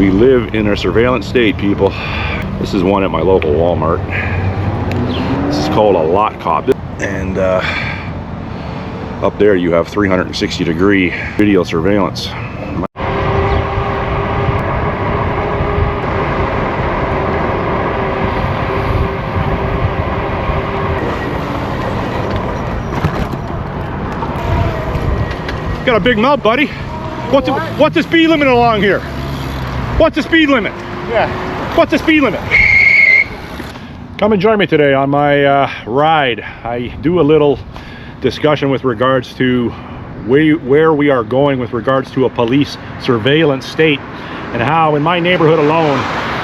We live in a surveillance state, people. This is one at my local Walmart. This is called a lot cop. And up there you have 360-degree video surveillance. Got a big mouth, buddy. What's the speed limit along here? What's the speed limit? Yeah. What's the speed limit? Come and join me today on my ride. I do a little discussion with regards to where we are going with regards to a police surveillance state, and how in my neighborhood alone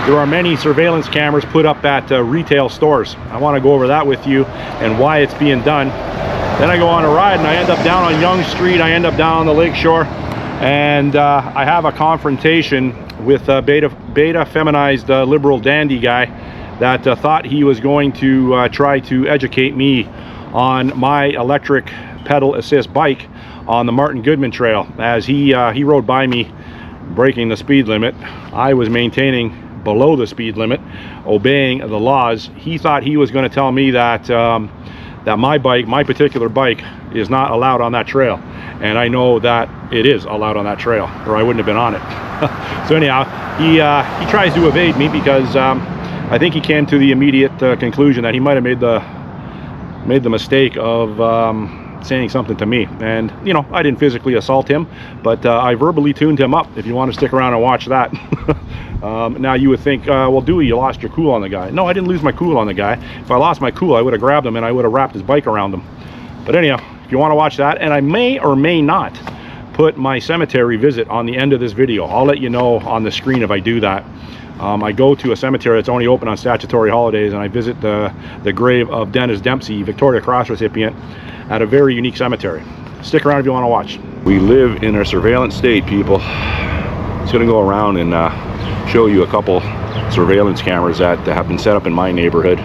there are many surveillance cameras put up at retail stores. I want to go over that with you and why it's being done. Then I go on a ride and I end up down on Yonge Street. I end up down on the lake shore, and I have a confrontation with a beta feminized liberal dandy guy that thought he was going to try to educate me on my electric pedal assist bike on the Martin Goodman Trail. As he rode by me breaking the speed limit, I was maintaining below the speed limit, obeying the laws. He thought he was going to tell me that that my bike, my particular bike, is not allowed on that trail, and I know that it is allowed on that trail, or I wouldn't have been on it. So anyhow, he tries to evade me because I think he came to the immediate conclusion that he might have made the mistake of saying something to me. And you know, I didn't physically assault him, but I verbally tuned him up. If you want to stick around and watch that. Now you would think, well, Dewey, you lost your cool on the guy. No, I didn't lose my cool on the guy. If I lost my cool, I would have grabbed him and I would have wrapped his bike around him. But anyhow, if you want to watch that, and I may or may not put my cemetery visit on the end of this video. I'll let you know on the screen if I do that. I go to a cemetery that's only open on statutory holidays, and I visit the grave of Dennis Dempsey, Victoria Cross recipient, at a very unique cemetery. Stick around if you want to watch. We live in a surveillance state, people. Just going to go around and show you a couple surveillance cameras that have been set up in my neighborhood.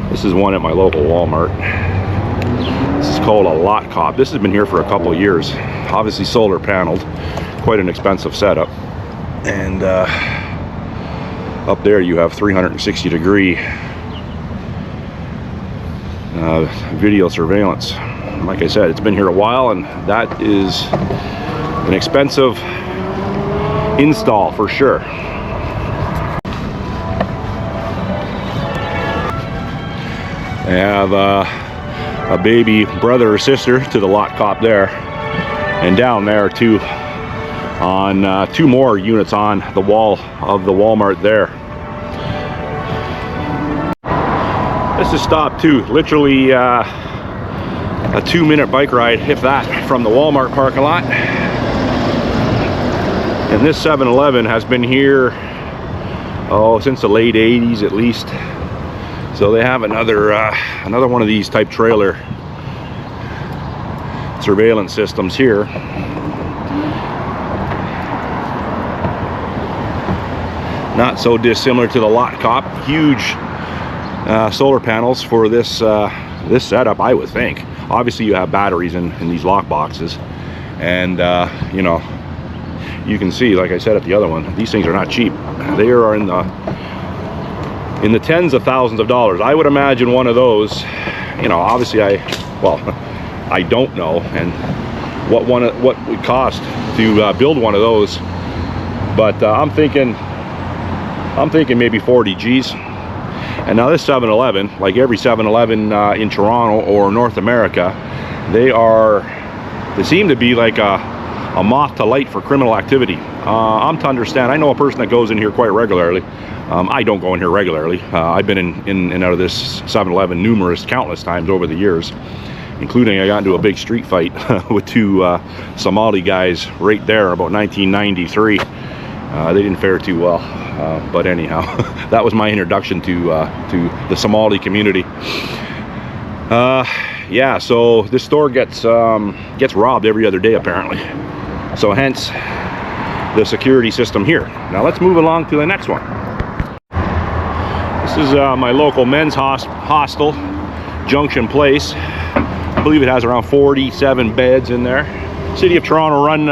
This is one at my local Walmart. This is called a lot cop. This has been here for a couple years. Obviously solar paneled, quite an expensive setup. And up there you have 360-degree video surveillance. Like I said, it's been here a while, and that is an expensive install for sure. I have a baby brother or sister to the lot cop there, and down there too on two more units on the wall of the Walmart there. This is stop two, literally a 2-minute bike ride, if that, from the Walmart parking lot. And this 7-Eleven has been here, oh, since the late 80s at least. So they have another one of these type trailer surveillance systems here. Not so dissimilar to the lot cop. Huge solar panels for this this setup, I would think. Obviously you have batteries in these lock boxes, and you know, you can see, like I said at the other one, these things are not cheap. They are in the tens of thousands of dollars. I would imagine one of those, you know, obviously I don't know and what would cost to build one of those, but I'm thinking maybe 40 G's. And now this 7-Eleven, like every 7-Eleven in Toronto or North America, they seem to be like a moth to light for criminal activity. I'm to understand, I know a person that goes in here quite regularly. I don't go in here regularly. I've been in and out of this 7-Eleven countless times over the years, including I got into a big street fight with two Somali guys right there about 1993. They didn't fare too well, but anyhow, that was my introduction to the Somali community. Yeah, so this store gets robbed every other day apparently. So hence the security system here. Now let's move along to the next one. This is my local men's hostel, Junction Place. I believe it has around 47 beds in there. City of Toronto run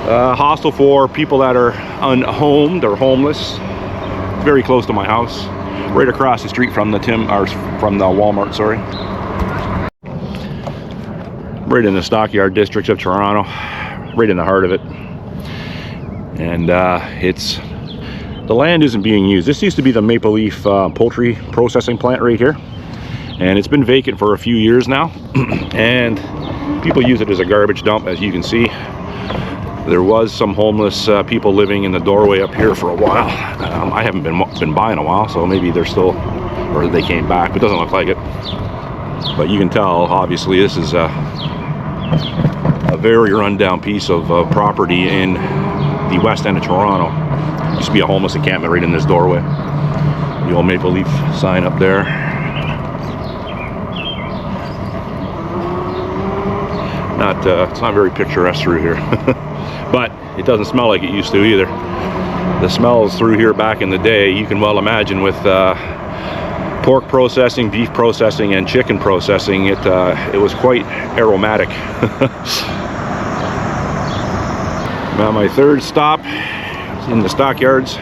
hostel for people that are unhomed or homeless. It's very close to my house, right across the street from the Walmart, sorry. Right in the Stockyard district of Toronto, right in the heart of it. And the land isn't being used. This used to be the Maple Leaf poultry processing plant right here, and it's been vacant for a few years now. And people use it as a garbage dump, as you can see. There was some homeless people living in the doorway up here for a while. I haven't been by in a while, so maybe they're still, or they came back, but it doesn't look like it. But you can tell, obviously, this is a very rundown piece of property in the west end of Toronto. Used to be a homeless encampment right in this doorway. The old Maple Leaf sign up there. It's not very picturesque through here. But it doesn't smell like it used to either. The smells through here back in the day, you can well imagine, with pork processing, beef processing, and chicken processing, it was quite aromatic. Now my third stop is in the stockyards.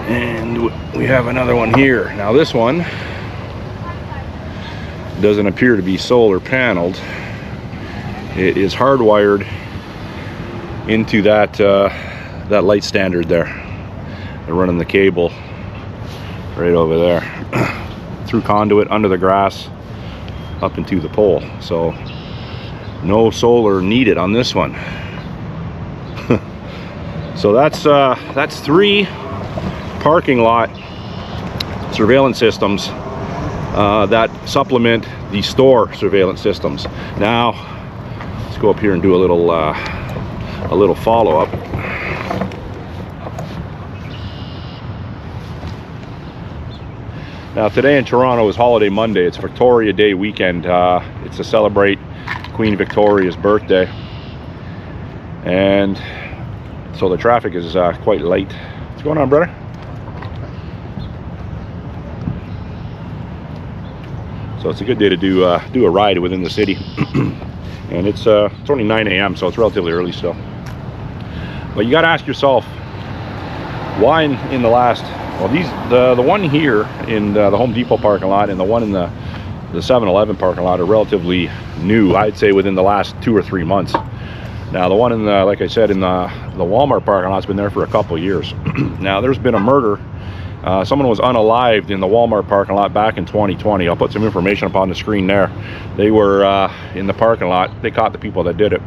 And we have another one here. Now this one doesn't appear to be solar paneled. It is hardwired into that light standard there. They're running the cable right over there through conduit under the grass up into the pole. So no solar needed on this one. So that's 3 parking lot surveillance systems that supplement the store surveillance systems. Now let's go up here and do a little follow-up. Now today in Toronto is Holiday Monday. It's Victoria Day weekend. It's to celebrate Queen Victoria's birthday, and so the traffic is quite light. What's going on, brother? So it's a good day to do a ride within the city. And it's only 9 a.m. so it's relatively early still. But you got to ask yourself, why in the last, well, the one here in the Home Depot parking lot and the one in the 7-Eleven parking lot are relatively new. I'd say within the last 2 or 3 months. Now the one in the, like I said, in the Walmart parking lot's been there for a couple of years. Now there's been a murder. Someone was unalived in the Walmart parking lot back in 2020. I'll put some information up on the screen there. They were in the parking lot. They caught the people that did it.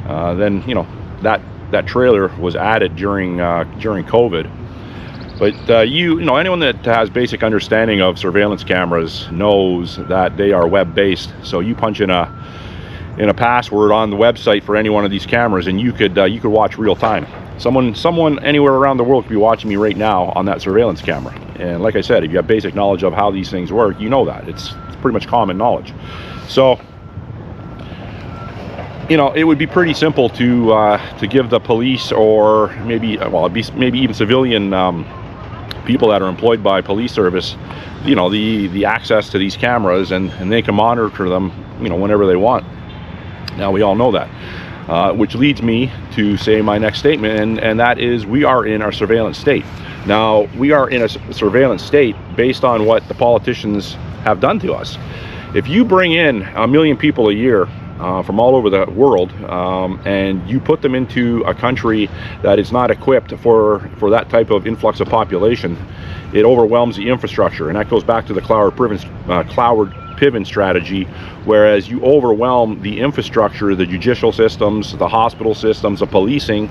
Then, you know, that trailer was added during COVID. But you know, anyone that has basic understanding of surveillance cameras knows that they are web-based. So you punch in a password on the website for any one of these cameras, and you could watch real time. Someone anywhere around the world could be watching me right now on that surveillance camera. And like I said, if you have basic knowledge of how these things work, you know that. It's pretty much common knowledge. So, you know, it would be pretty simple to give the police, or maybe even civilian people that are employed by police service, you know, the access to these cameras, and they can monitor them, you know, whenever they want. Now we all know that. Which leads me to say my next statement, and that is, we are in our surveillance state. Now, we are in a surveillance state based on what the politicians have done to us. If you bring in 1 million people a year from all over the world, and you put them into a country that is not equipped for that type of influx of population, it overwhelms the infrastructure, and that goes back to the Cloward-Piven strategy. Whereas you overwhelm the infrastructure, the judicial systems, the hospital systems, the policing,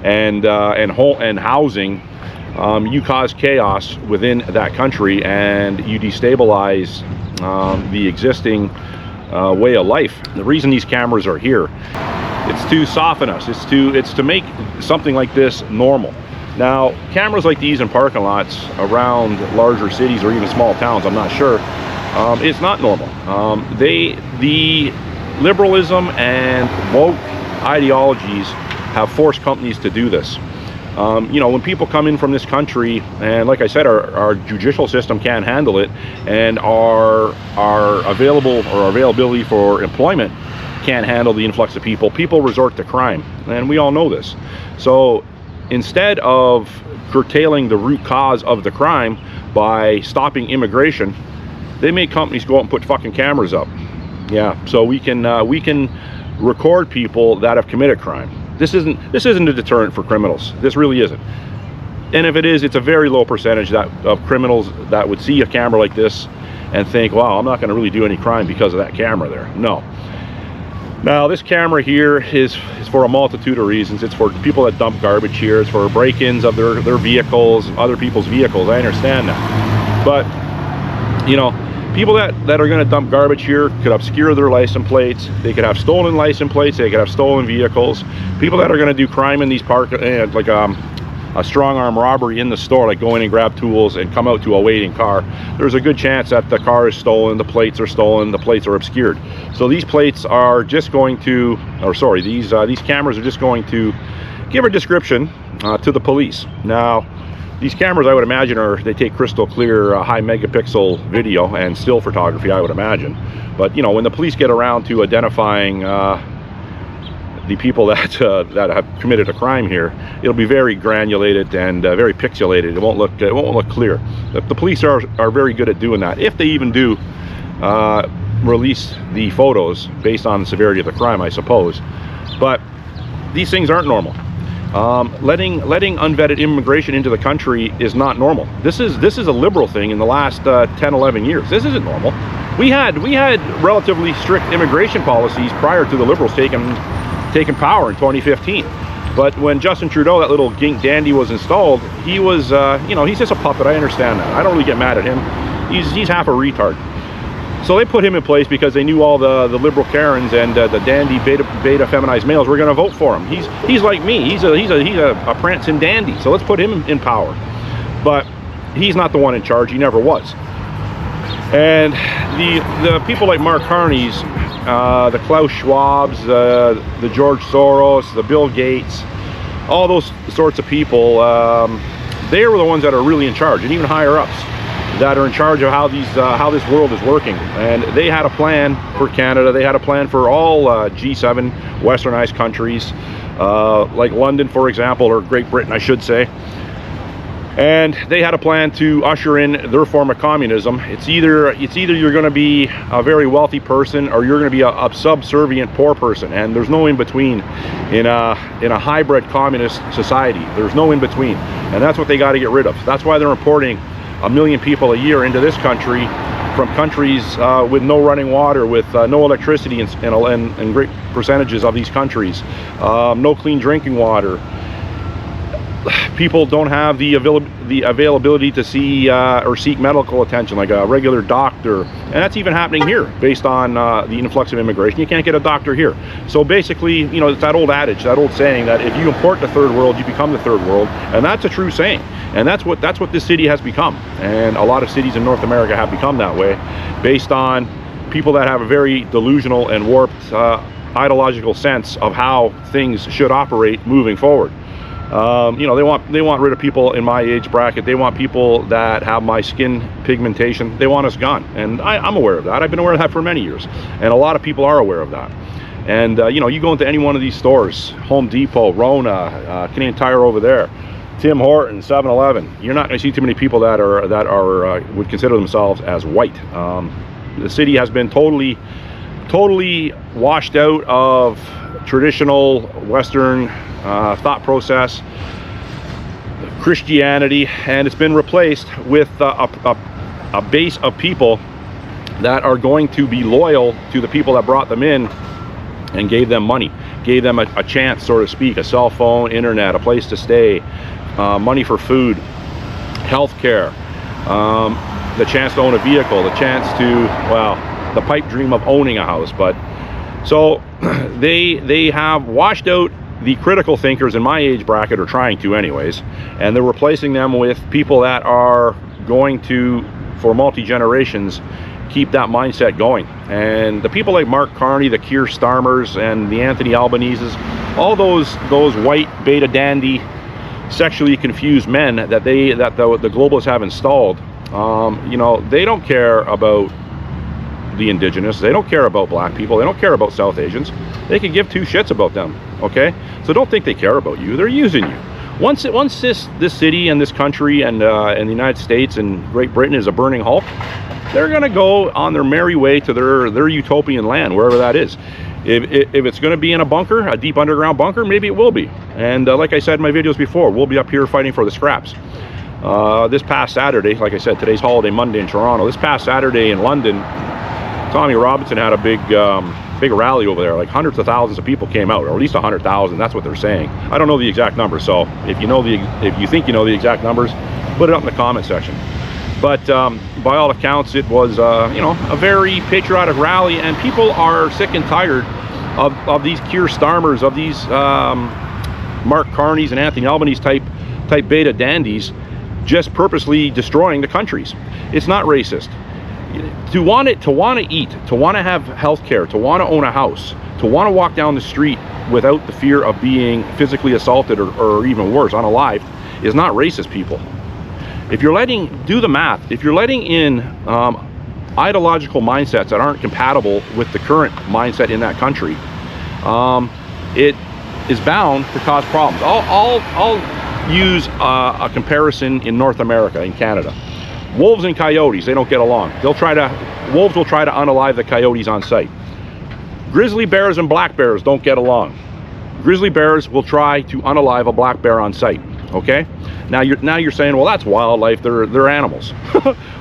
and housing, you cause chaos within that country, and you destabilize the existing way of life. The reason these cameras are here, it's to soften us. It's to make something like this normal. Now, cameras like these in parking lots around larger cities or even small towns, I'm not sure, it's not normal. The liberalism and woke ideologies have forced companies to do this. You know, when people come in from this country, and like I said, our judicial system can't handle it, and our availability for employment can't handle the influx of people, people resort to crime, and we all know this. So instead of curtailing the root cause of the crime by stopping immigration, they make companies go out and put fucking cameras up. Yeah, so we can record people that have committed crime. This isn't a deterrent for criminals. This really isn't. And if it is, it's a very low percentage of criminals that would see a camera like this and think, wow, I'm not going to really do any crime because of that camera there. No. Now, this camera here is for a multitude of reasons. It's for people that dump garbage here. It's for break-ins of their vehicles, other people's vehicles. I understand that. But, you know, people that are going to dump garbage here could obscure their license plates. They could have stolen license plates. They could have stolen vehicles. People that are going to do crime in these like a strong arm robbery in the store, like go in and grab tools and come out to a waiting car, there's a good chance that the car is stolen, the plates are stolen, the plates are obscured. So these plates are just going to, or sorry, these cameras are just going to give a description to the police. Now, these cameras, I would imagine, they take crystal clear, high megapixel video and still photography, I would imagine. But, you know, when the police get around to identifying the people that have committed a crime here, it'll be very granulated and very pixelated. It won't look clear. The police are very good at doing that, if they even do release the photos based on the severity of the crime, I suppose. But these things aren't normal. Letting unvetted immigration into the country is not normal. This is a liberal thing in the last 10-11 years. This isn't normal. We had relatively strict immigration policies prior to the Liberals taking power in 2015. But when Justin Trudeau, that little gink dandy, was installed, he was, you know, he's just a puppet. I understand that. I don't really get mad at him. He's half a retard. So they put him in place because they knew all the liberal Karens and the dandy beta feminized males were going to vote for him. He's like me. He's a prancing dandy. So let's put him in power. But he's not the one in charge. He never was. And the people like Mark Carney's, the Klaus Schwabs, the George Soros, the Bill Gates, all those sorts of people, they are the ones that are really in charge, and even higher ups that are in charge of how this world is working. And they had a plan for Canada. They had a plan for all G7 westernized countries, like London, for example, or Great Britain, I should say. And they had a plan to usher in their form of communism. It's either you're going to be a very wealthy person, or you're going to be a subservient poor person, and there's no in between in a hybrid communist society. There's no in between, and that's what they got to get rid of. That's why they're importing 1 million people a year into this country from countries with no running water, with no electricity in great percentages of these countries, no clean drinking water. People don't have the availability to see or seek medical attention like a regular doctor, and that's even happening here based on the influx of immigration. You can't get a doctor here. So basically, you know, it's that old adage, that old saying that if you import the third world, you become the third world, and that's a true saying. And that's what this city has become, and a lot of cities in North America have become that way, based on people that have a very delusional and warped ideological sense of how things should operate moving forward. You know, they want rid of people in my age bracket. They want people that have my skin pigmentation. They want us gone, and I'm aware of that. I've been aware of that for many years, and a lot of people are aware of that. And you know, you go into any one of these stores, Home Depot, Rona, Canadian Tire over there, Tim Hortons, 7-Eleven, you're not going to see too many people that would consider themselves as white. The city has been totally washed out of traditional Western thought process, Christianity, and it's been replaced with a base of people that are going to be loyal to the people that brought them in and gave them money, gave them a chance, so to speak, a cell phone, internet, a place to stay, money for food, health care, the chance to own a vehicle, the chance to, well, the pipe dream of owning a house. But so they have washed out the critical thinkers in my age bracket, or trying to anyways, and they're replacing them with people that are going to, for multi-generations, keep that mindset going. And the people like Mark Carney, the Keir Starmers, and the Anthony Albaneses, all those white beta dandy sexually confused men that the globalists have installed, you know, they don't care about the indigenous, they don't care about black people, they don't care about South Asians. They can give two shits about them, okay? So don't think they care about you. They're using you. Once this city and this country and the United States and Great Britain is a burning hulk, they're gonna go on their merry way to their utopian land, wherever that is. If it's gonna be in a bunker, a deep underground bunker, maybe it will be. And like I said in my videos before, we'll be up here fighting for the scraps. This past Saturday, like I said, today's holiday Monday in Toronto. This past Saturday in London, Tommy Robinson had a big rally over there. Like hundreds of thousands of people came out, or at least 100,000. That's what they're saying. I don't know the exact numbers, so if you think you know the exact numbers, put it up in the comment section. But by all accounts, it was you know, a very patriotic rally, and people are sick and tired of these Keir Starmers, of these Mark Carneys and Anthony Albanese type beta dandies, just purposely destroying the countries. It's not racist. To want to eat, to want to have health care, to want to own a house, to want to walk down the street without the fear of being physically assaulted or even worse, unalived, is not racist, people. If you're do the math, if you're letting in ideological mindsets that aren't compatible with the current mindset in that country, it is bound to cause problems. I'll use a comparison in North America, in Canada. Wolves and coyotes, they don't get along. Wolves will try to unalive the coyotes on sight. Grizzly bears and black bears don't get along. Grizzly bears will try to unalive a black bear on sight. Okay? Now you're saying, well, that's wildlife. They're animals.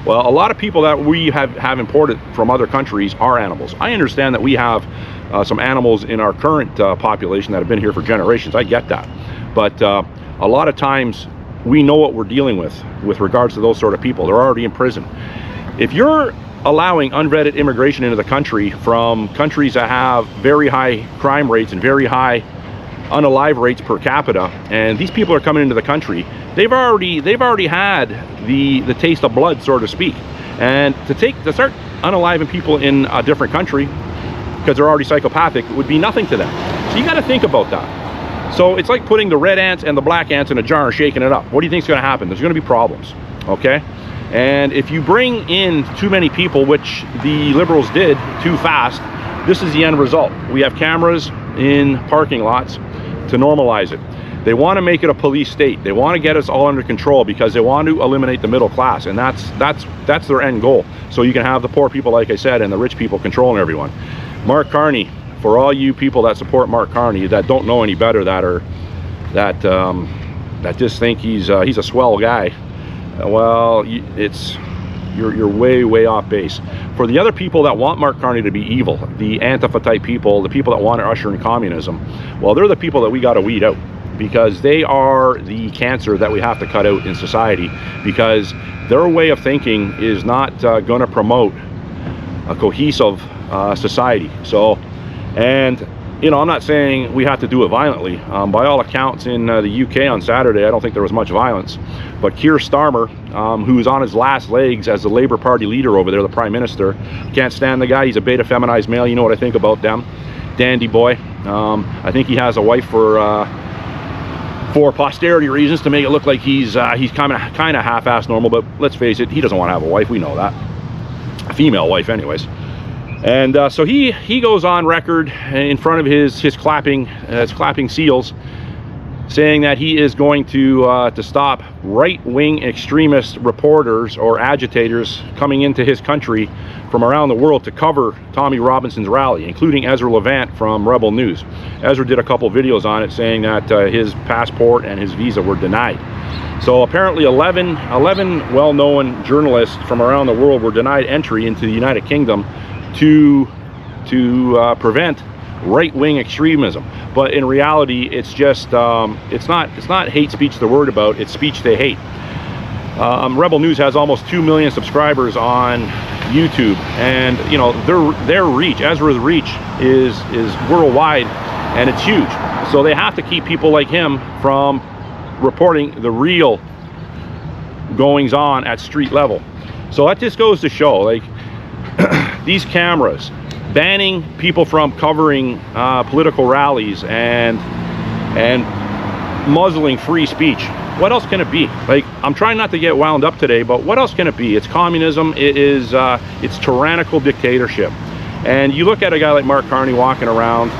Well, a lot of people that we have imported from other countries are animals. I understand that we have some animals in our current population that have been here for generations. I get that, but a lot of times we know what we're dealing with regards to those sort of people. They're already in prison. If you're allowing unvetted immigration into the country from countries that have very high crime rates and very high unalive rates per capita, and these people are coming into the country, they've already had the taste of blood, so to speak. And to start unaliving people in a different country because they're already psychopathic would be nothing to them. So you got to think about that. So it's like putting the red ants and the black ants in a jar and shaking it up. What do you think is going to happen? There's going to be problems, okay? And if you bring in too many people, which the Liberals did too fast, this is the end result. We have cameras in parking lots to normalize it. They want to make it a police state. They want to get us all under control because they want to eliminate the middle class, and that's their end goal. So you can have the poor people, like I said, and the rich people controlling everyone. Mark Carney, for all you people that support Mark Carney, that don't know any better, that just think he's a swell guy, well, you're way off base. For the other people that want Mark Carney to be evil, the Antifa type people, the people that want to usher in communism, well, they're the people that we got to weed out, because they are the cancer that we have to cut out in society, because their way of thinking is not going to promote a cohesive society. So, and you know, I'm not saying we have to do it violently. By all accounts, in the UK on Saturday, I don't think there was much violence. But Keir Starmer, who's on his last legs as the Labour Party leader over there, the Prime Minister, can't stand the guy. He's a beta feminized male. You know what I think about them. Dandy boy. I think he has a wife for posterity reasons, to make it look like he's kind of half-assed normal. But let's face it, he doesn't want to have a wife. We know that. A female wife, anyways. And so he goes on record in front of his clapping seals, saying that he is going to stop right-wing extremist reporters or agitators coming into his country from around the world to cover Tommy Robinson's rally, including Ezra Levant from Rebel News. Ezra did a couple videos on it saying that his passport and his visa were denied. So apparently 11 well-known journalists from around the world were denied entry into the United Kingdom to prevent right-wing extremism. But in reality, it's just it's not hate speech they're worried about, it's speech they hate. Rebel News has almost 2 million subscribers on YouTube, and you know, their reach, Ezra's reach is worldwide, and it's huge. So they have to keep people like him from reporting the real goings on at street level. So that just goes to show, like, these cameras banning people from covering political rallies and muzzling free speech. What else can it be? Like, I'm trying not to get wound up today, but what else can it be? It's communism. It is it's tyrannical dictatorship. And you look at a guy like Mark Carney walking around,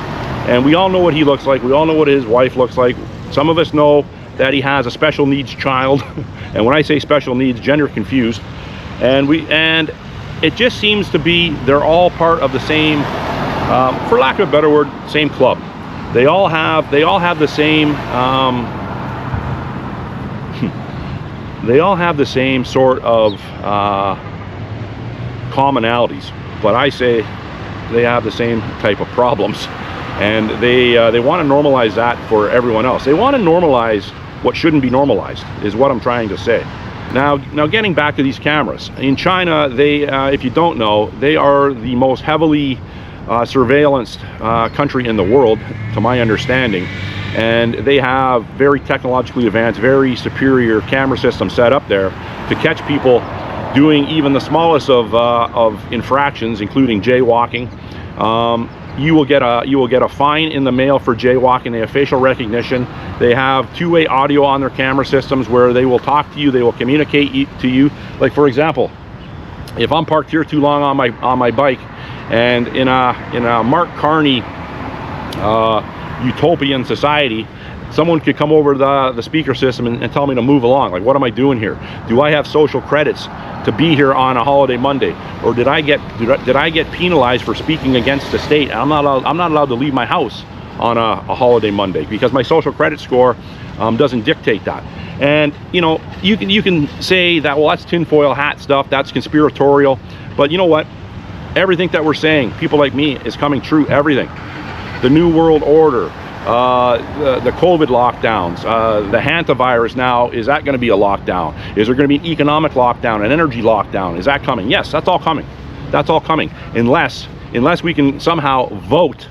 and we all know what he looks like. We all know what his wife looks like. Some of us know that he has a special needs child. And when I say special needs, gender confused. And it just seems to be they're all part of the same, for lack of a better word, same club. They all have the same they all have the same sort of commonalities, but I say they have the same type of problems, and they want to normalize that for everyone else. They want to normalize what shouldn't be normalized, is what I'm trying to say. Now getting back to these cameras in China, they if you don't know, they are the most heavily surveillanced country in the world, to my understanding, and they have very technologically advanced, very superior camera systems set up there to catch people doing even the smallest of infractions, including jaywalking. You will get a fine in the mail for jaywalking. They have facial recognition. They have two-way audio on their camera systems where they will talk to you. They will communicate to you. Like, for example, if I'm parked here too long on my bike, and in a Mark Carney utopian society, someone could come over the speaker system and tell me to move along. Like, what am I doing here? Do I have social credits to be here on a holiday Monday, or did I get penalized for speaking against the state? I'm not allowed to leave my house on a holiday Monday because my social credit score doesn't dictate that. And you know, you can say that, well, that's tinfoil hat stuff, that's conspiratorial, but you know what? Everything that we're saying, people like me, is coming true. Everything. The New World Order, the COVID lockdowns, the hantavirus now, is that going to be a lockdown? Is there going to be an economic lockdown, an energy lockdown? Is that coming? Yes, that's all coming. That's all coming. Unless we can somehow vote,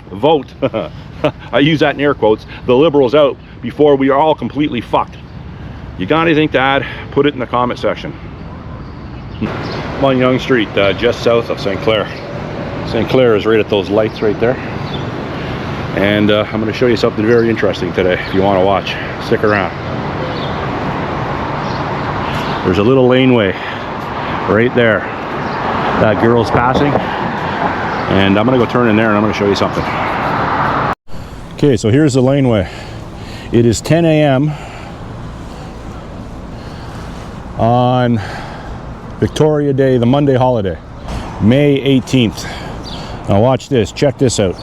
I use that in air quotes, the liberals out before we are all completely fucked. You got anything to add? Put it in the comment section. I'm on Yonge Street, just south of St. Clair. St. Clair is right at those lights right there. And I'm going to show you something very interesting today. If you want to watch, stick around. There's a little laneway right there. That girl's passing. And I'm going to go turn in there and I'm going to show you something. Okay, so here's the laneway. It is 10 a.m. on Victoria Day, the Monday holiday, May 18th. Now watch this, check this out.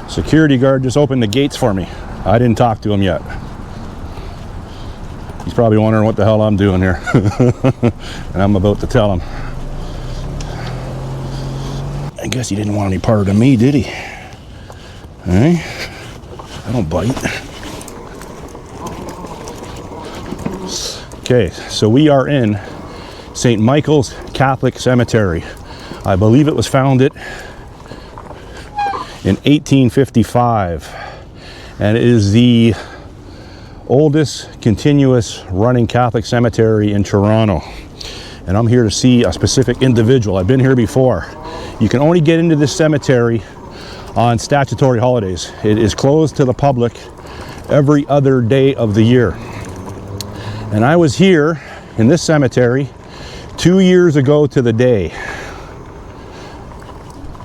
Security guard just opened the gates for me. I didn't talk to him yet. He's probably wondering what the hell I'm doing here. And I'm about to tell him. I guess he didn't want any part of me, did he? Hey, I don't bite. Okay, so we are in St. Michael's Catholic Cemetery. I believe it was founded in 1855, and it is the oldest continuous running Catholic cemetery in Toronto. And I'm here to see a specific individual. I've been here before. You can only get into this cemetery on statutory holidays. It is closed to the public every other day of the year. And I was here in this cemetery 2 years ago to the day.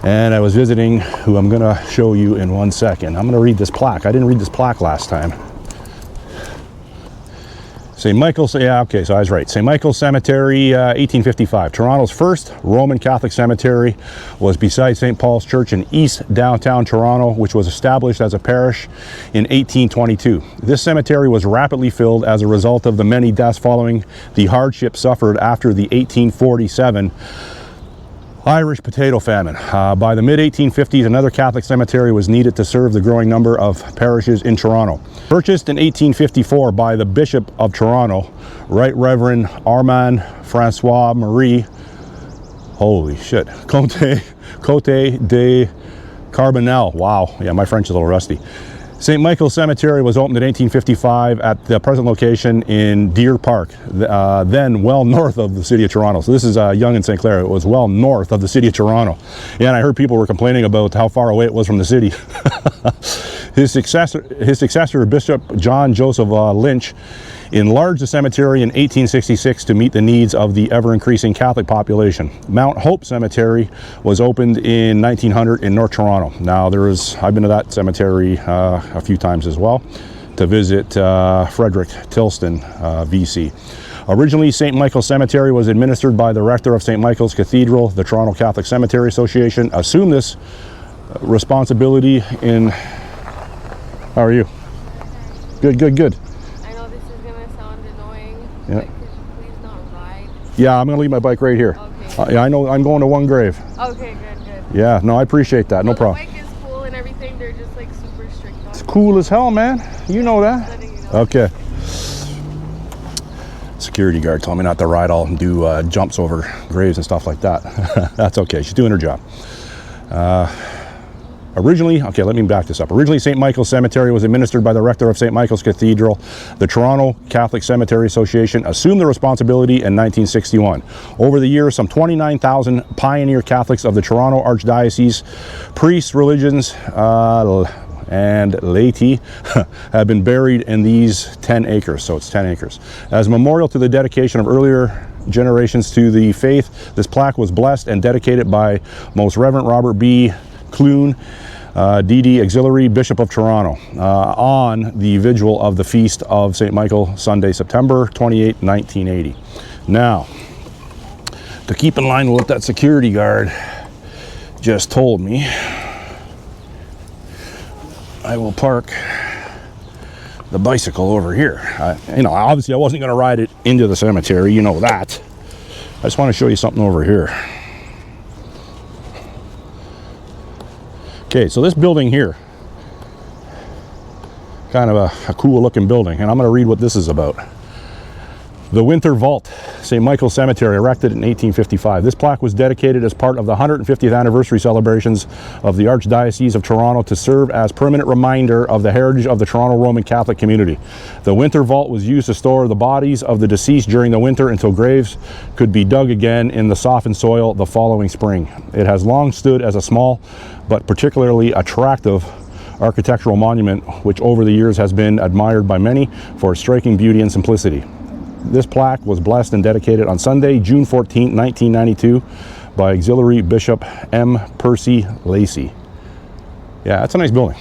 And I was visiting who I'm going to show you in 1 second. I'm going to read this plaque. I didn't read this plaque last time. St. Michael's, yeah, okay, so I was right. St. Michael's Cemetery, 1855. Toronto's first Roman Catholic cemetery was beside St. Paul's Church in East downtown Toronto, which was established as a parish in 1822. This cemetery was rapidly filled as a result of the many deaths following the hardship suffered after the 1847 Irish potato famine. By the mid-1850s, another Catholic cemetery was needed to serve the growing number of parishes in Toronto. Purchased in 1854 by the Bishop of Toronto, Right Reverend Armand Francois Marie, holy shit, Comte de Carbonel, wow, yeah, my French is a little rusty. St. Michael's Cemetery was opened in 1855 at the present location in Deer Park, then well north of the city of Toronto. So this is Yonge and St. Clair. It was well north of the city of Toronto. Yeah, and I heard people were complaining about how far away it was from the city. His successor, Bishop John Joseph Lynch, enlarged the cemetery in 1866 to meet the needs of the ever-increasing Catholic population. Mount Hope Cemetery was opened in 1900 in North Toronto. Now I've been to that cemetery a few times as well to visit Frederick Tilston, VC. Originally, St. Michael's Cemetery was administered by the rector of St. Michael's Cathedral. The Toronto Catholic Cemetery Association assumed this responsibility in... How are you? Good, good, good. I know this is gonna sound annoying, Yeah. but could you please not ride? Yeah, I'm gonna leave my bike right here. Okay. Yeah, I know I'm going to one grave. Okay, good. Yeah, no, I appreciate that. No problem. The bike is cool and everything. They're just like super strict on It's cool as hell, man. You know that. letting you know. Okay. Security guard told me not to ride all and do jumps over graves and stuff like that. That's okay. She's doing her job. Originally, okay, let me back this up. Originally, St. Michael's Cemetery was administered by the rector of St. Michael's Cathedral. The Toronto Catholic Cemetery Association assumed the responsibility in 1961. Over the years, some 29,000 pioneer Catholics of the Toronto Archdiocese, priests, religions, and laity have been buried in these 10 acres, so it's 10 acres. As a memorial to the dedication of earlier generations to the faith, this plaque was blessed and dedicated by Most Reverend Robert B. Clune, DD Auxiliary Bishop of Toronto, on the vigil of the Feast of St. Michael, Sunday, September 28, 1980. Now, to keep in line with what that security guard just told me, I will park the bicycle over here. Obviously I wasn't going to ride it into the cemetery, you know that. I just want to show you something over here. Okay, so this building here, kind of a cool looking building, and I'm going to read what this is about. The Winter Vault, St. Michael's Cemetery, erected in 1855. This plaque was dedicated as part of the 150th anniversary celebrations of the Archdiocese of Toronto to serve as permanent reminder of the heritage of the Toronto Roman Catholic community. The Winter Vault was used to store the bodies of the deceased during the winter until graves could be dug again in the softened soil the following spring. It has long stood as a small but particularly attractive architectural monument which over the years has been admired by many for its striking beauty and simplicity. This plaque was blessed and dedicated on Sunday, June 14, 1992 by Auxiliary Bishop M. Percy Lacey. Yeah, that's a nice building.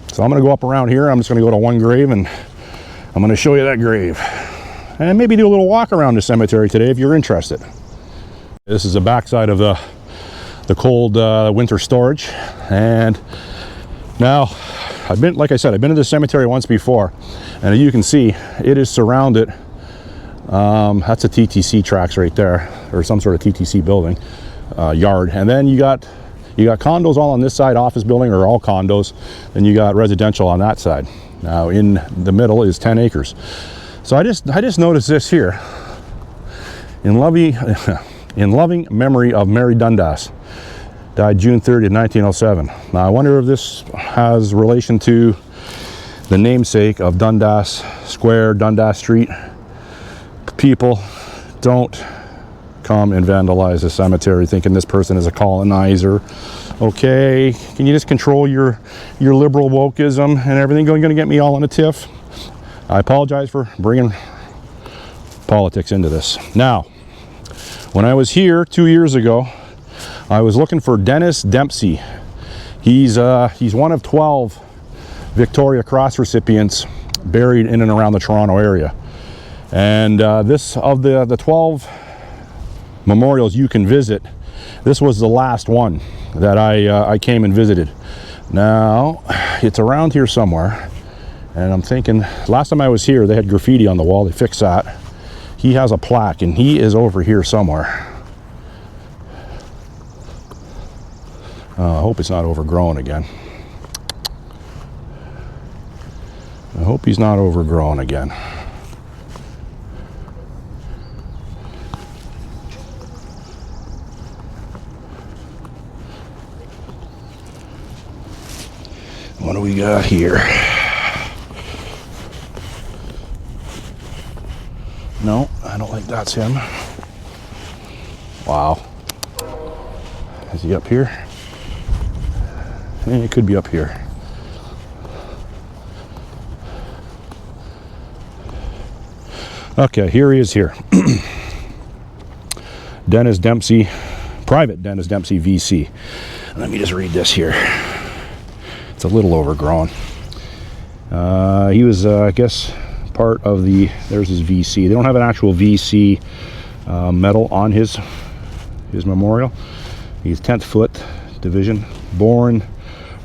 So I'm going to go up around here. I'm just going to go to one grave and I'm going to show you that grave. And maybe do a little walk around the cemetery today if you're interested. This is the backside of the cold winter storage. And now, like I said, I've been to this cemetery once before. And as you can see, it is surrounded, that's a TTC tracks right there, or some sort of TTC building, yard. And then you got condos all on this side, office building, or all condos. Then you got residential on that side. Now in the middle is 10 acres. So I just noticed this here. In loving memory of Mary Dundas, died June 30th, 1907. Now I wonder if this has relation to the namesake of Dundas Square, Dundas Street. People, don't come and vandalize the cemetery thinking this person is a colonizer. Okay, can you just control your liberal wokeism and everything? Going to get me all in a tiff? I apologize for bringing politics into this. Now, when I was here 2 years ago, I was looking for Dennis Dempsey. He's one of 12 Victoria Cross recipients buried in and around the Toronto area. And this, of the 12 memorials you can visit, this was the last one that I came and visited. Now, it's around here somewhere. And I'm thinking, last time I was here, they had graffiti on the wall. They fixed that. He has a plaque, and he is over here somewhere. I hope it's not overgrown again. I hope he's not overgrown again. we got here? No, I don't think that's him. Wow. Is he up here? It could be up here. Okay, here he is here. Dennis Dempsey, Private Dennis Dempsey VC. Let me just read this here. It's a little overgrown. He was, I guess, part of the, there's his VC. They don't have an actual VC medal on his memorial. He's 10th Foot Division, born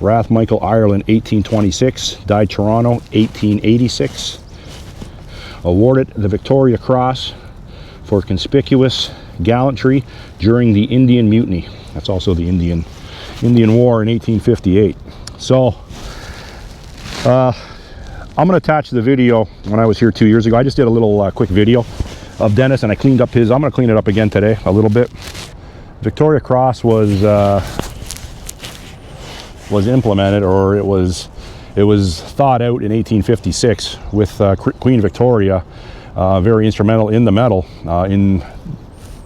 Rathmichael, Ireland, 1826, died Toronto, 1886. Awarded the Victoria Cross for conspicuous gallantry during the Indian Mutiny. That's also the Indian War in 1858. So I'm going to attach the video when I was here 2 years ago. I just did a little quick video of Dennis, and I cleaned up his. I'm going to clean it up again today a little bit. Victoria Cross was implemented, or it was thought out in 1856 with Queen Victoria, very instrumental in the medal, in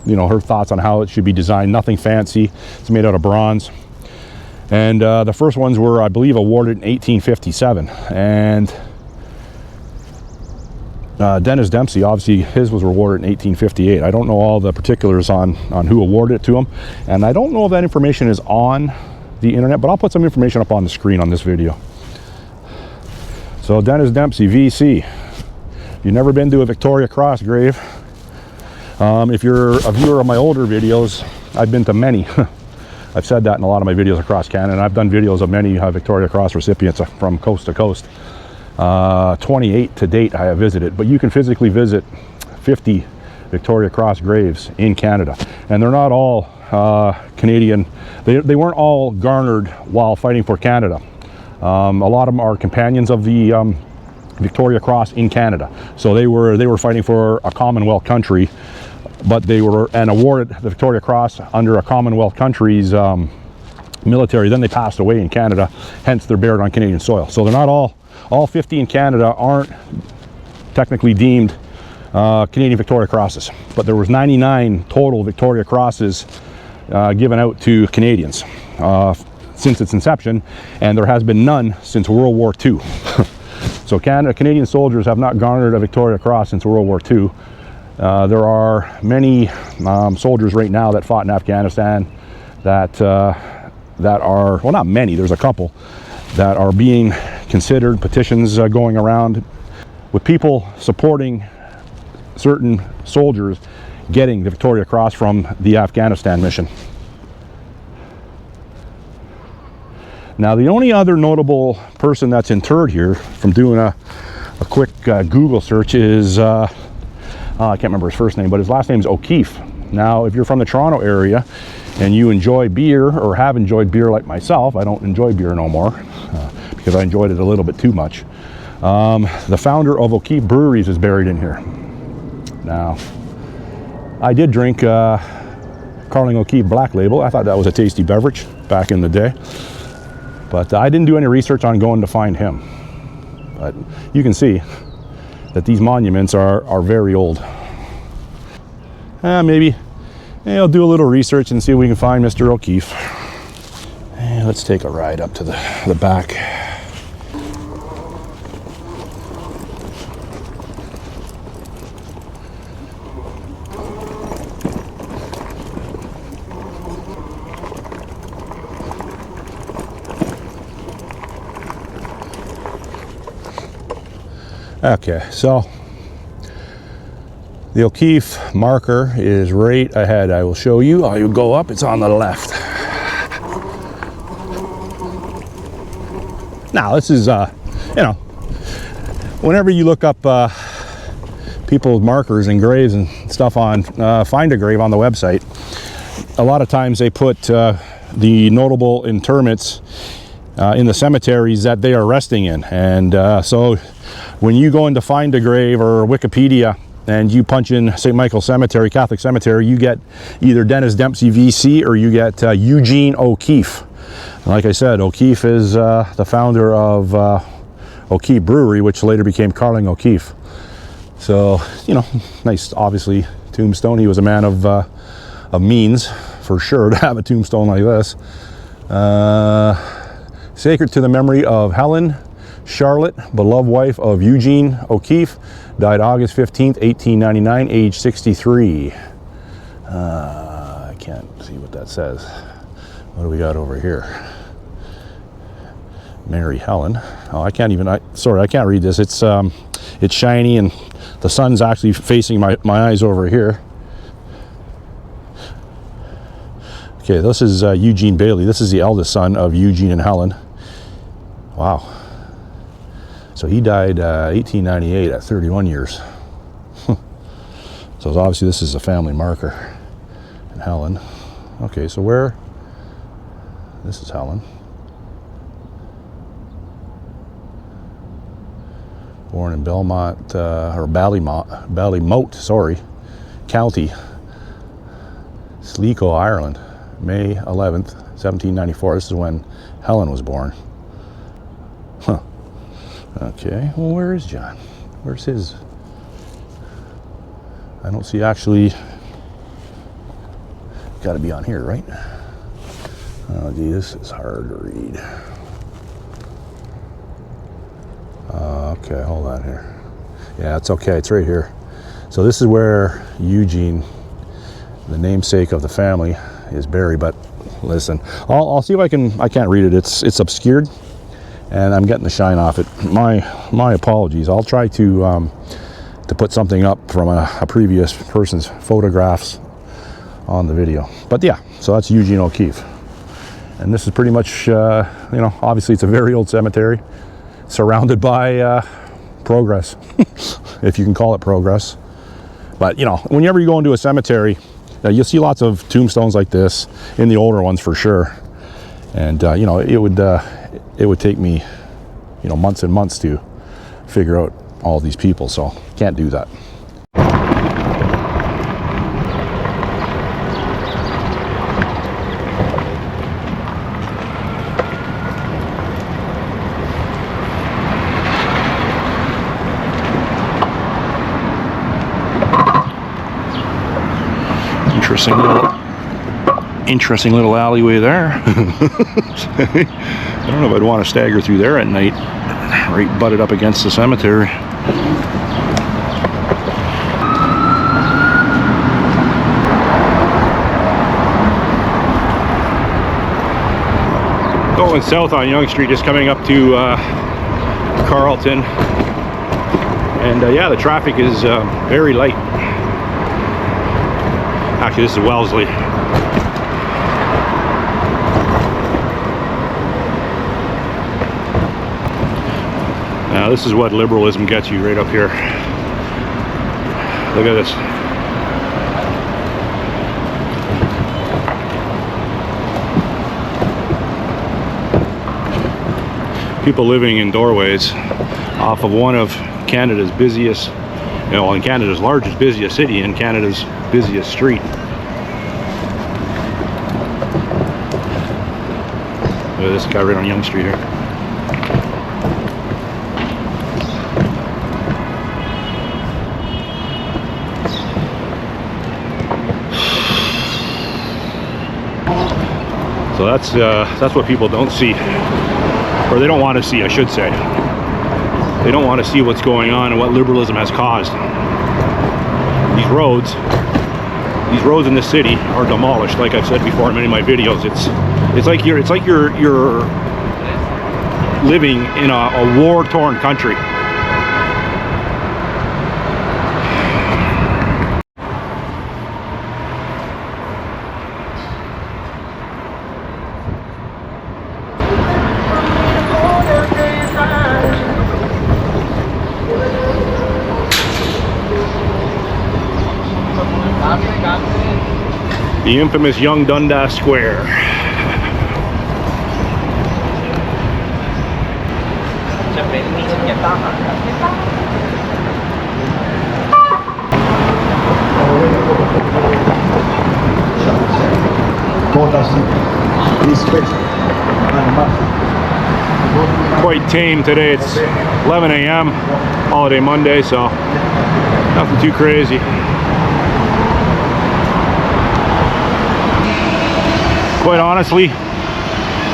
her thoughts on how it should be designed. Nothing fancy. It's made out of bronze. And the first ones were, I believe, awarded in 1857. And Dennis Dempsey, obviously, his was awarded in 1858. I don't know all the particulars on who awarded it to him. And I don't know if that information is on the internet, but I'll put some information up on the screen on this video. So Dennis Dempsey, VC. If you've never been to a Victoria Cross grave, if you're a viewer of my older videos, I've been to many. I've said that in a lot of my videos across Canada, and I've done videos of many Victoria Cross recipients from coast to coast. 28 to date I have visited, but you can physically visit 50 Victoria Cross graves in Canada, and they're not all Canadian. They weren't all garnered while fighting for Canada. A lot of them are companions of the Victoria Cross in Canada. So they were fighting for a Commonwealth country, but they were awarded the Victoria Cross under a Commonwealth country's military. Then they passed away in Canada, hence they're buried on Canadian soil. So they're not all 50 in Canada aren't technically deemed Canadian Victoria Crosses, but there was 99 total Victoria Crosses given out to Canadians since its inception, and there has been none since World War II. So Canadian soldiers have not garnered a Victoria Cross since World War II. There are many soldiers right now that fought in Afghanistan that are, well, not many, there's a couple that are being considered, petitions going around with people supporting certain soldiers getting the Victoria Cross from the Afghanistan mission. Now, the only other notable person that's interred here, from doing a quick Google search, is I can't remember his first name, but his last name is O'Keefe. Now, if you're from the Toronto area and you enjoy beer, or have enjoyed beer like myself, I don't enjoy beer no more because I enjoyed it a little bit too much. The founder of O'Keefe Breweries is buried in here. Now, I did drink Carling O'Keefe Black Label. I thought that was a tasty beverage back in the day, but I didn't do any research on going to find him. But you can see that these monuments are very old. Maybe I'll do a little research and see if we can find Mr. O'Keefe. Let's take a ride up to the back. Okay, so the O'Keefe marker is right ahead. I will show you. You go up, it's on the left. Now, this is, whenever you look up people's markers and graves and stuff on Find a Grave on the website, a lot of times they put the notable interments in the cemeteries that they are resting in. And so when you go into Find a Grave or Wikipedia and you punch in St. Michael's Cemetery, Catholic Cemetery, you get either Dennis Dempsey VC or you get Eugene O'Keefe. And like I said, O'Keefe is the founder of O'Keefe Brewery, which later became Carling O'Keefe. So, you know, nice, obviously, tombstone. He was a man of means, for sure, to have a tombstone like this. Sacred to the memory of Helen Charlotte, beloved wife of Eugene O'Keefe, died August 15th, 1899, age 63. I can't see what that says. What do we got over here? Mary Helen. Oh, I can't even, sorry, I can't read this. It's shiny and the sun's actually facing my eyes over here. Okay, this is Eugene Bailey. This is the eldest son of Eugene and Helen. Wow. So he died 1898 at 31 years. So obviously this is a family marker. And Helen. Okay, so where? This is Helen. Born in Belmont, or Ballymote, sorry, County, Sligo, Ireland, May 11th, 1794. This is when Helen was born. Huh. Okay, well, where is John? Where's his? I don't see actually. Got to be on here, right? Oh, gee, this is hard to read. Okay, hold on here. Yeah, it's okay. It's right here. So this is where Eugene, the namesake of the family, is buried. But listen, I'll see if I can't read it. It's obscured, and I'm getting the shine off it. My apologies. I'll try to put something up from a previous person's photographs on the video. But yeah, so that's Eugene O'Keefe, and this is pretty much you know, obviously it's a very old cemetery, surrounded by progress, if you can call it progress. But you know, whenever you go into a cemetery, you'll see lots of tombstones like this in the older ones for sure. And you know, it would take me, you know, months and months to figure out all these people, so can't do that. Interesting little alleyway there. I don't know if I'd want to stagger through there at night, right butted up against the cemetery. Going south on Yonge Street, just coming up to Carlton, and yeah, the traffic is very light. Actually, this is Wellesley. Now, this is what liberalism gets you right up here. Look at this. People living in doorways off of one of Canada's busiest, you know, in Canada's largest, busiest city, in Canada's busiest street. Look at this guy right on Yonge Street here. So that's what people don't see, or they don't want to see, I should say. They don't want to see what's going on and what liberalism has caused. These roads in this city are demolished. Like I've said before in many of my videos, it's like you're living in a war-torn country. The infamous Young Dundas Square. District Quite tame today. It's 11 a.m. holiday Monday, so nothing too crazy. Quite honestly,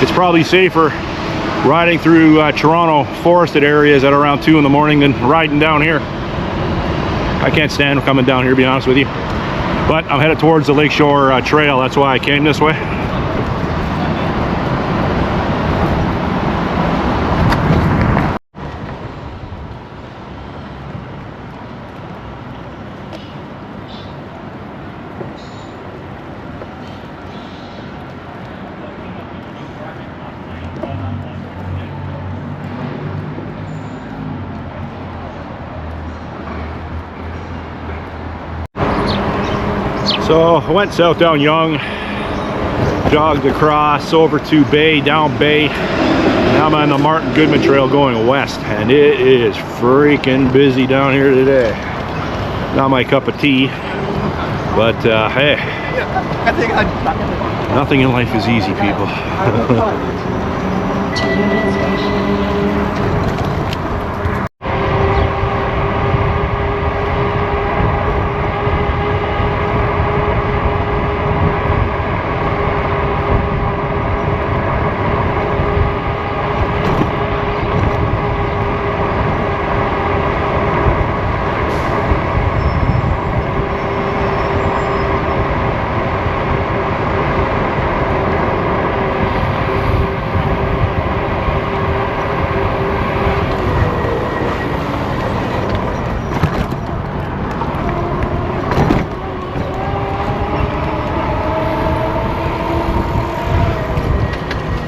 it's probably safer riding through Toronto forested areas at around 2 in the morning than riding down here. I can't stand coming down here, to be honest with you. But I'm headed towards the Lakeshore Trail. That's why I came this way. So I went south down Yonge, jogged across over to Bay, down Bay. Now I'm on the Martin Goodman Trail going west, and it is freaking busy down here today. Not my cup of tea, but hey, nothing in life is easy, people.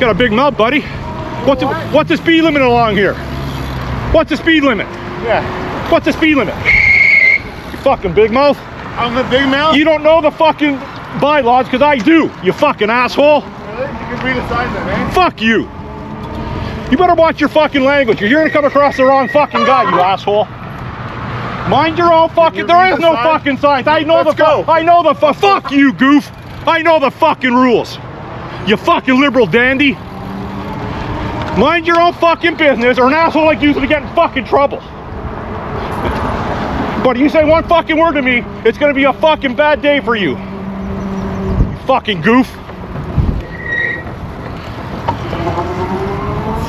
Got a big mouth, buddy. What's the speed limit along here? What's the speed limit? Yeah. What's the speed limit? You fucking big mouth. I'm the big mouth? You don't know the fucking bylaws, because I do, you fucking asshole. Really? You can read a sign then, eh? Fuck you. You better watch your fucking language. You're gonna come across the wrong fucking guy, you asshole. Mind your own fucking, there is no fucking signs. I know fuck you, goof. I know the fucking rules. You fucking liberal dandy. Mind your own fucking business, or an asshole like you's gonna get in fucking trouble. But you say one fucking word to me, it's gonna be a fucking bad day for you. You fucking goof.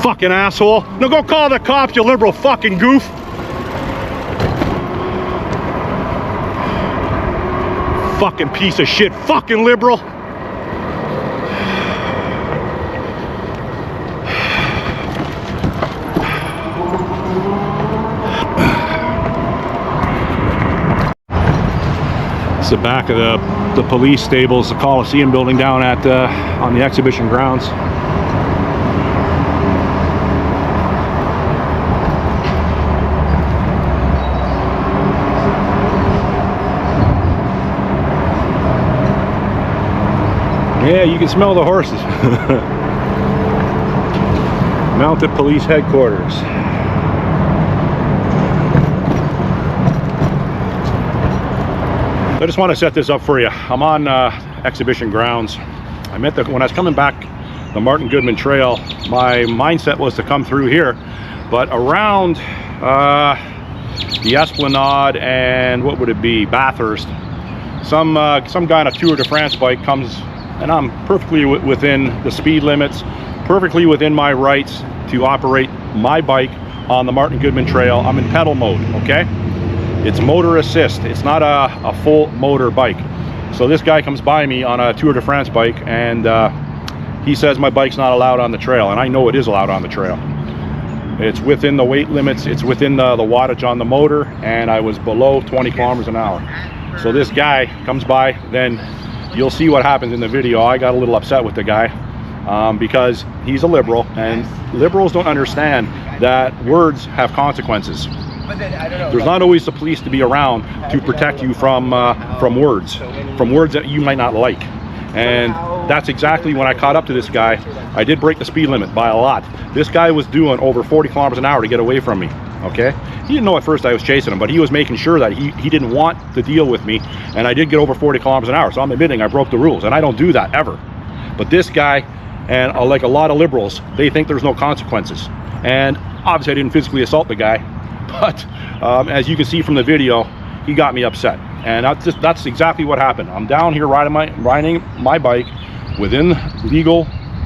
Fucking asshole. Now go call the cops, you liberal fucking goof. Fucking piece of shit. Fucking liberal. It's the back of the police stables, the Coliseum building down at on the exhibition grounds. Yeah, you can smell the horses. Mounted Police Headquarters. I just want to set this up for you. I'm on exhibition grounds. When I was coming back the Martin Goodman Trail, my mindset was to come through here, but around the Esplanade and what would it be, Bathurst, some guy on a Tour de France bike comes, and I'm perfectly within the speed limits, perfectly within my rights to operate my bike on the Martin Goodman Trail. I'm in pedal mode, okay? It's motor assist. It's not a full motor bike. So this guy comes by me on a Tour de France bike, and he says my bike's not allowed on the trail, and I know it is allowed on the trail. It's within the weight limits, it's within the wattage on the motor, and I was below 20 kilometers an hour. So this guy comes by, then you'll see what happens in the video. I got a little upset with the guy because he's a liberal, and liberals don't understand that words have consequences. There's not always the police to be around to protect you from words that you might not like. And that's exactly when I caught up to this guy. I did break the speed limit by a lot. This guy was doing over 40 kilometers an hour to get away from me, okay? He didn't know at first I was chasing him, but he was making sure that he didn't want to deal with me, and I did get over 40 kilometers an hour, so I'm admitting I broke the rules, and I don't do that ever. But this guy And like a lot of liberals, they think there's no consequences. And obviously I didn't physically assault the guy, but as you can see from the video, he got me upset. And that's exactly what happened. I'm down here riding my bike within legal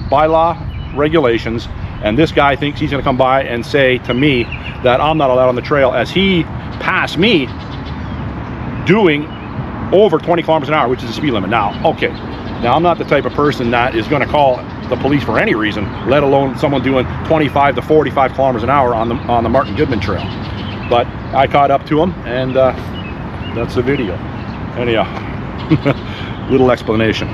bylaw regulations, and this guy thinks he's going to come by and say to me that I'm not allowed on the trail, as he passed me doing over 20 kilometers an hour, which is the speed limit. Now, okay, now I'm not the type of person that is going to call the police for any reason, let alone someone doing 25 to 45 kilometers an hour on the Martin Goodman Trail. But I caught up to him, and that's the video. Anyhow, little explanation.